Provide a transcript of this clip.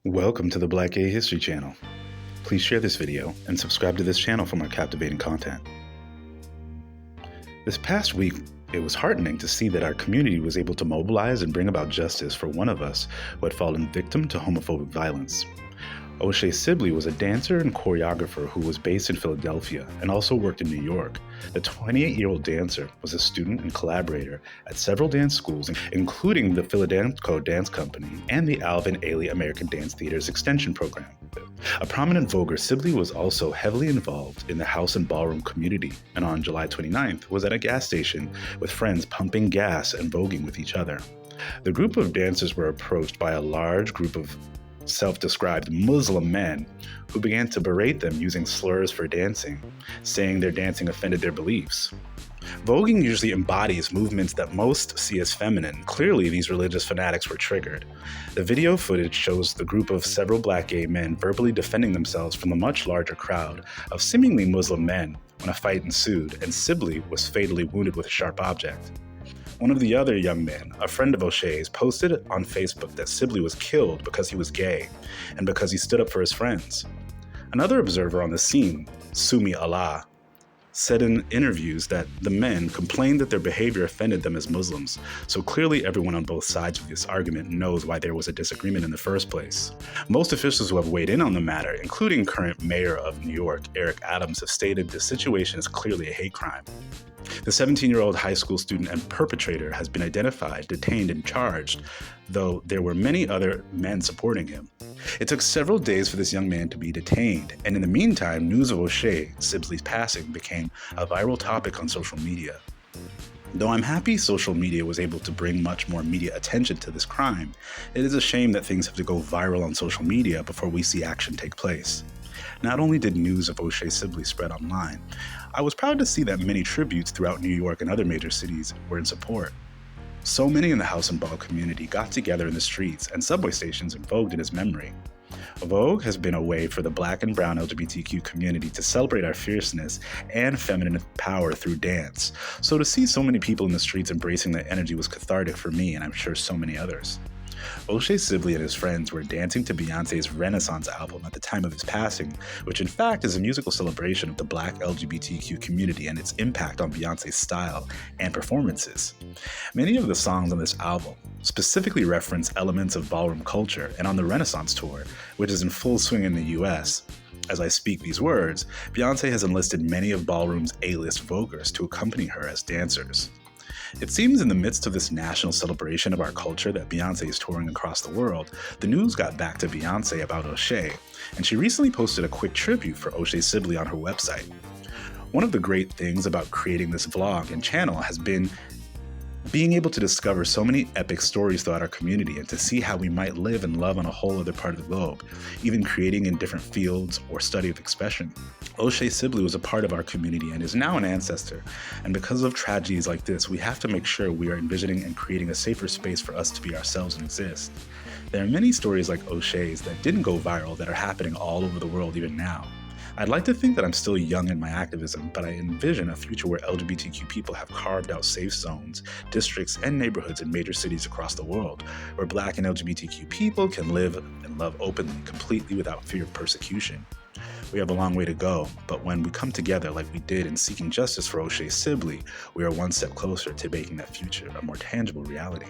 Welcome to the Black Gay History Channel. Please share this video and subscribe to this channel for more captivating content. This past week, it was heartening to see that our community was able to mobilize and bring about justice for one of us who had fallen victim to homophobic violence. Oshae Sibley was a dancer and choreographer who was based in Philadelphia and also worked in New York. The 28-year-old dancer was a student and collaborator at several dance schools, including the Philadelphia Dance Company and the Alvin Ailey American Dance Theater's extension program. A prominent voguer, Sibley was also heavily involved in the house and ballroom community, and on July 29th was at a gas station with friends pumping gas and voguing with each other. The group of dancers were approached by a large group of self-described Muslim men who began to berate them using slurs for dancing, saying their dancing offended their beliefs. Voguing usually embodies movements that most see as feminine. Clearly, these religious fanatics were triggered. The video footage shows the group of several black gay men verbally defending themselves from the much larger crowd of seemingly Muslim men when a fight ensued, and Sibley was fatally wounded with a sharp object. One of the other young men, a friend of Oshae's, posted on Facebook that Sibley was killed because he was gay and because he stood up for his friends. Another observer on the scene, Sumi Allah, said in interviews that the men complained that their behavior offended them as Muslims, so clearly everyone on both sides of this argument knows why there was a disagreement in the first place. Most officials who have weighed in on the matter, including current mayor of New York, Eric Adams, have stated the situation is clearly a hate crime. The 17-year-old high school student and perpetrator has been identified, detained, and charged, though there were many other men supporting him. It took several days for this young man to be detained, and in the meantime, news of Oshae Sibley's passing became a viral topic on social media. Though I'm happy social media was able to bring much more media attention to this crime, it is a shame that things have to go viral on social media before we see action take place. Not only did news of Oshae Sibley spread online, I was proud to see that many tributes throughout New York and other major cities were in support. So many in the house and ball community got together in the streets and subway stations and vogued in his memory. Vogue has been a way for the Black and brown LGBTQ community to celebrate our fierceness and feminine power through dance. So to see so many people in the streets embracing that energy was cathartic for me, and I'm sure so many others. Oshae Sibley and his friends were dancing to Beyoncé's Renaissance album at the time of his passing, which in fact is a musical celebration of the Black LGBTQ community and its impact on Beyoncé's style and performances. Many of the songs on this album specifically reference elements of ballroom culture, and on the Renaissance tour, which is in full swing in the US, as I speak these words, Beyoncé has enlisted many of ballroom's A-list voguers to accompany her as dancers. It seems in the midst of this national celebration of our culture that Beyoncé is touring across the world, the news got back to Beyoncé about Oshae, and she recently posted a quick tribute for Oshae Sibley on her website. One of the great things about creating this vlog and channel has been being able to discover so many epic stories throughout our community and to see how we might live and love on a whole other part of the globe, even creating in different fields or study of expression. Oshae Sibley was a part of our community and is now an ancestor, and because of tragedies like this, we have to make sure we are envisioning and creating a safer space for us to be ourselves and exist. There are many stories like Oshae's that didn't go viral that are happening all over the world even now. I'd like to think that I'm still young in my activism, but I envision a future where LGBTQ people have carved out safe zones, districts, and neighborhoods in major cities across the world, where Black and LGBTQ people can live and love openly, completely without fear of persecution. We have a long way to go, but when we come together like we did in seeking justice for Oshae Sibley, we are one step closer to making that future a more tangible reality.